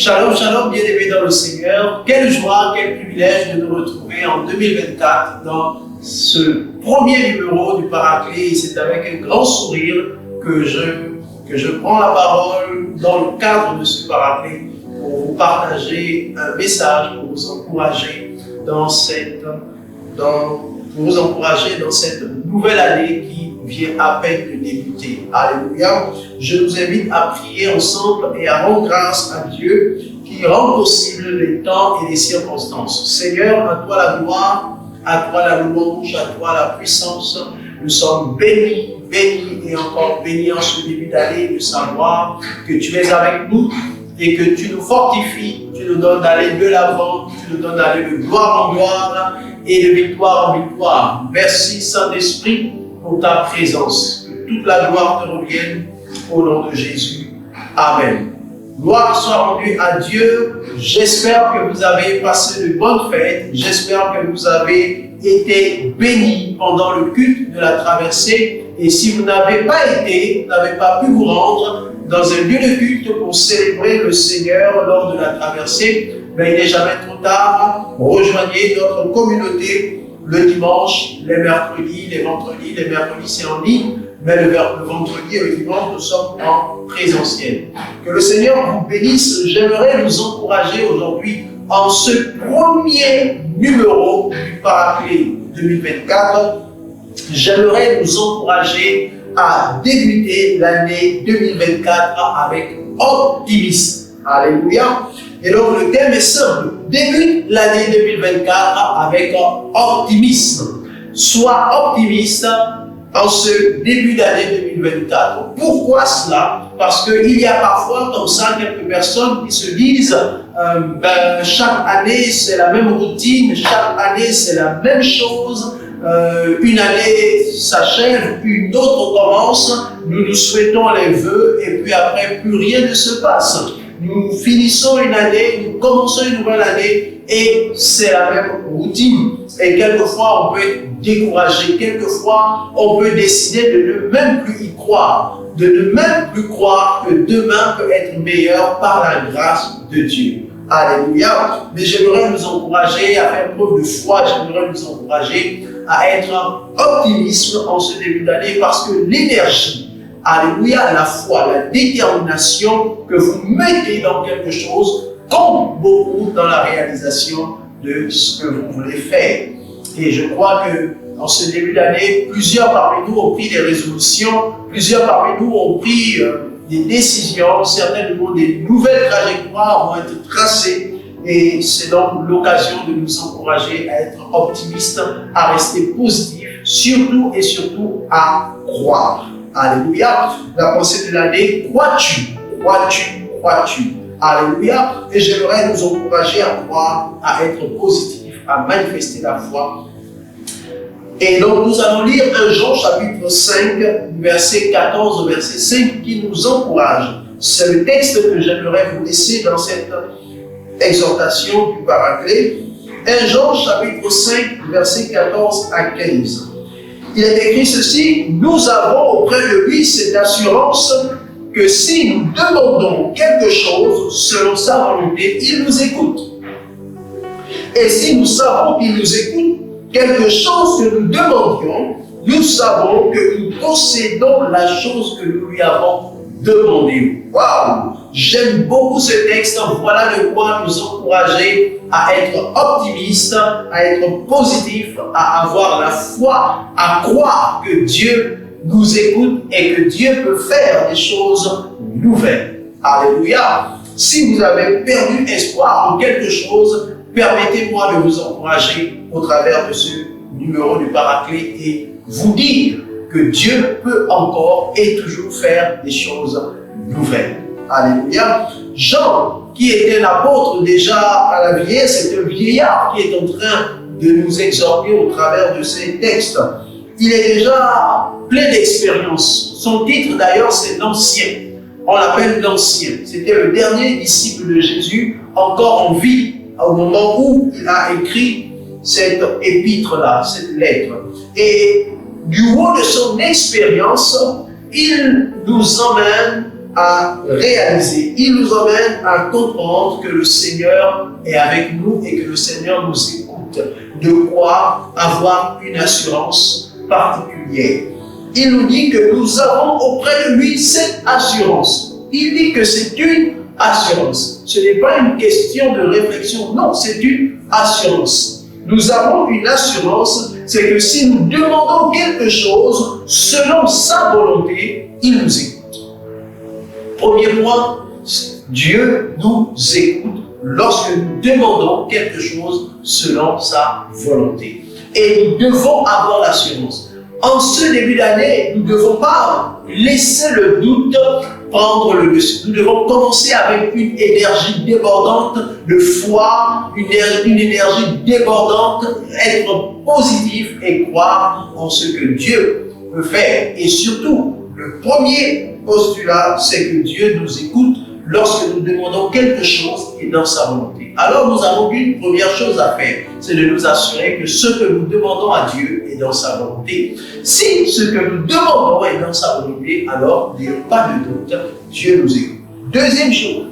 Shalom, shalom, bien-aimés dans le Seigneur. Quelle joie, quel privilège de nous retrouver en 2024 dans ce premier numéro du Paraclet. C'est avec un grand sourire que je prends la parole dans le cadre de ce Paraclet pour vous partager un message, pour vous encourager dans cette nouvelle année qui vient à peine de débuter. Alléluia. Je vous invite à prier ensemble et à rendre grâce à Dieu qui rend possible les temps et les circonstances. Seigneur, à toi la gloire, à toi la louange, à toi la puissance. Nous sommes bénis et encore bénis en ce début d'année de savoir que tu es avec nous et que tu nous fortifies, tu nous donnes d'aller de l'avant, tu nous donnes d'aller de gloire en gloire et de victoire en victoire. Merci Saint-Esprit pour ta présence. Que toute la gloire te revienne au nom de Jésus. Amen. Gloire soit rendue à Dieu. J'espère que vous avez passé de bonnes fêtes. J'espère que vous avez été bénis pendant le culte de la traversée. Et si vous n'avez pas été, vous n'avez pas pu vous rendre dans un lieu de culte pour célébrer le Seigneur lors de la traversée, mais il n'est jamais trop tard. Rejoignez notre communauté le dimanche, les mercredis, les vendredis. Les mercredis, c'est en ligne, mais le vendredi et le dimanche, nous sommes en présentiel. Que le Seigneur vous bénisse. J'aimerais vous encourager aujourd'hui en ce premier numéro du Paraclet 2024. J'aimerais vous encourager à débuter l'année 2024 avec optimisme. Alléluia. Et donc le thème est simple. Débute l'année 2024 avec optimisme. Sois optimiste en ce début d'année 2024. Pourquoi cela? Parce qu'il y a parfois comme ça quelques personnes qui se disent chaque année c'est la même routine, chaque année c'est la même chose. Une année s'achève, une autre commence, nous nous souhaitons les vœux et puis après plus rien ne se passe. Nous finissons une année, nous commençons une nouvelle année et c'est la même routine. Et quelquefois on peut être découragé, quelquefois on peut décider de ne même plus y croire, de ne même plus croire que demain peut être meilleur par la grâce de Dieu. Alléluia. Mais j'aimerais vous encourager à faire preuve de foi, j'aimerais vous encourager à être optimiste en ce début d'année parce que l'énergie, alléluia, la foi, la détermination que vous mettez dans quelque chose compte beaucoup dans la réalisation de ce que vous voulez faire. Et je crois que en ce début d'année, plusieurs parmi nous ont pris des résolutions, plusieurs parmi nous ont pris des décisions, certainement des nouvelles trajectoires vont être tracées. Et c'est donc l'occasion de nous encourager à être optimistes, à rester positifs, surtout et surtout à croire. Alléluia. La pensée de l'année, crois-tu? Alléluia. Et j'aimerais nous encourager à croire, à être positifs, à manifester la foi. Et donc nous allons lire 1 Jean chapitre 5, verset 14 au verset 5 qui nous encourage. C'est le texte que j'aimerais vous laisser dans cette exhortation du Paraclet. 1 Jean chapitre 5, verset 14 à 15. Il est écrit ceci: nous avons auprès de lui cette assurance que si nous demandons quelque chose selon sa volonté, il nous écoute. Et si nous savons qu'il nous écoute, quelque chose que nous demandions, nous savons que nous possédons la chose que nous lui avons demandée. Waouh! J'aime beaucoup ce texte. Voilà de quoi nous encourager à être optimistes, à être positifs, à avoir la foi, à croire que Dieu nous écoute et que Dieu peut faire des choses nouvelles. Alléluia! Si vous avez perdu espoir en quelque chose, permettez-moi de vous encourager au travers de ce numéro du Paraclet et vous dire que Dieu peut encore et toujours faire des choses nouvelles. Alléluia. Jean, qui était l'apôtre déjà à la vieillesse, c'est un vieillard qui est en train de nous exhorter au travers de ces textes. Il est déjà plein d'expérience. Son titre d'ailleurs, c'est l'Ancien. On l'appelle l'Ancien. C'était le dernier disciple de Jésus, encore en vie, au moment où il a écrit cette épître-là, cette lettre. Et du haut de son expérience, il nous emmène à réaliser. Il nous emmène à comprendre que le Seigneur est avec nous et que le Seigneur nous écoute. De quoi avoir une assurance particulière. Il nous dit que nous avons auprès de lui cette assurance. Il dit que c'est une assurance. Ce n'est pas une question de réflexion, non, c'est une assurance. Nous avons une assurance, c'est que si nous demandons quelque chose selon sa volonté, il nous écoute. Premier point, Dieu nous écoute lorsque nous demandons quelque chose selon sa volonté. Et nous devons avoir l'assurance. En ce début d'année, nous ne devons pas laisser le doute prendre le dessus. Nous devons commencer avec une énergie débordante de foi, une énergie débordante, être positif et croire en ce que Dieu peut faire. Et surtout, le premier postulat, c'est que Dieu nous écoute lorsque nous demandons quelque chose qui est dans sa volonté. Alors nous avons une première chose à faire, c'est de nous assurer que ce que nous demandons à Dieu est dans sa volonté. Si ce que nous demandons est dans sa volonté, alors il n'y a pas de doute, Dieu nous écoute. Deuxième chose,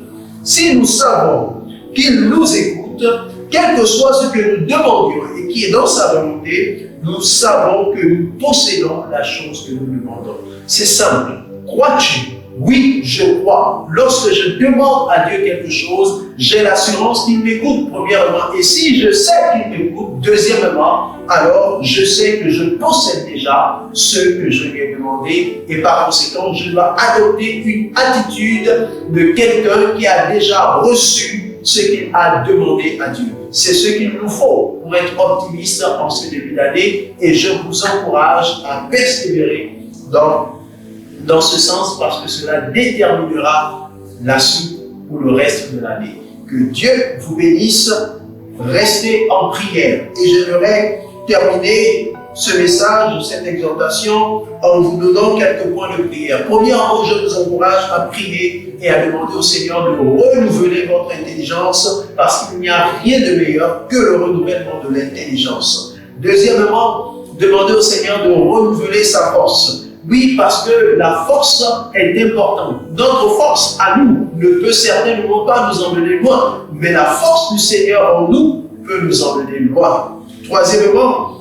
si nous savons qu'il nous écoute, quel que soit ce que nous demandions et qui est dans sa volonté, nous savons que nous possédons la chose que nous demandons. C'est simple. Crois-tu? Oui, je crois. Lorsque je demande à Dieu quelque chose, j'ai l'assurance qu'il m'écoute, premièrement. Et si je sais qu'il m'écoute, deuxièmement, alors je sais que je possède déjà ce que je lui ai demandé. Et par conséquent, je dois adopter une attitude de quelqu'un qui a déjà reçu ce qu'il a demandé à Dieu. C'est ce qu'il nous faut pour être optimiste en ce début d'année. Et je vous encourage à persévérer dans ce sens, parce que cela déterminera la suite pour le reste de l'année. Que Dieu vous bénisse, restez en prière. Et j'aimerais terminer ce message, cette exhortation, en vous donnant quelques points de prière. Premièrement, je vous encourage à prier et à demander au Seigneur de renouveler votre intelligence, parce qu'il n'y a rien de meilleur que le renouvellement de l'intelligence. Deuxièmement, demandez au Seigneur de renouveler sa force. Oui, parce que la force est importante. Notre force à nous ne peut certainement pas nous emmener loin, mais la force du Seigneur en nous peut nous emmener loin. Troisièmement,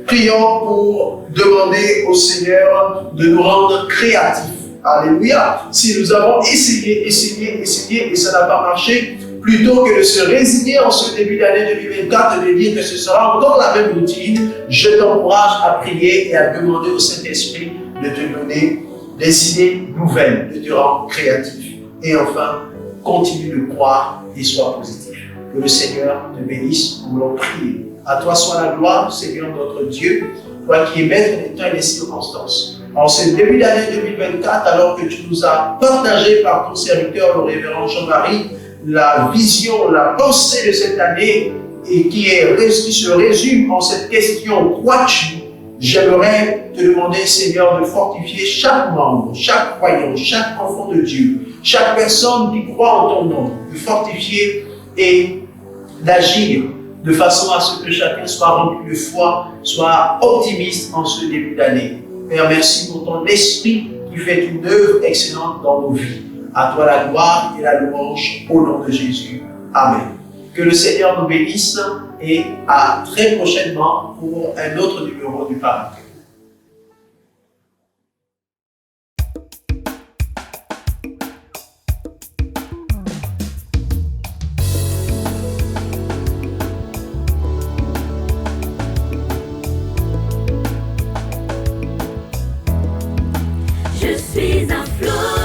prions pour demander au Seigneur de nous rendre créatifs. Alléluia. Si nous avons essayé et ça n'a pas marché, plutôt que de se résigner en ce début d'année 2024 et de dire que ce sera encore la même routine, je t'encourage à prier et à demander au Saint-Esprit de te donner des idées nouvelles, de te rendre créatif. Et enfin, continue de croire et sois positif. Que le Seigneur te bénisse, nous voulons prier. À toi soit la gloire, Seigneur notre Dieu, toi qui es maître des temps et des circonstances. En ce début d'année 2024, alors que tu nous as partagé par ton serviteur, le révérend Jean-Marie, la vision, la pensée de cette année, et qui se résume en cette question, crois-tu? J'aimerais te demander, Seigneur, de fortifier chaque membre, chaque croyant, chaque enfant de Dieu, chaque personne qui croit en ton nom, de fortifier et d'agir de façon à ce que chacun soit rempli de foi, soit optimiste en ce début d'année. Père, merci pour ton esprit qui fait une œuvre excellente dans nos vies. À toi la gloire et la louange au nom de Jésus. Amen. Que le Seigneur nous bénisse et à très prochainement pour un autre numéro du Paraclet. Je suis un flot.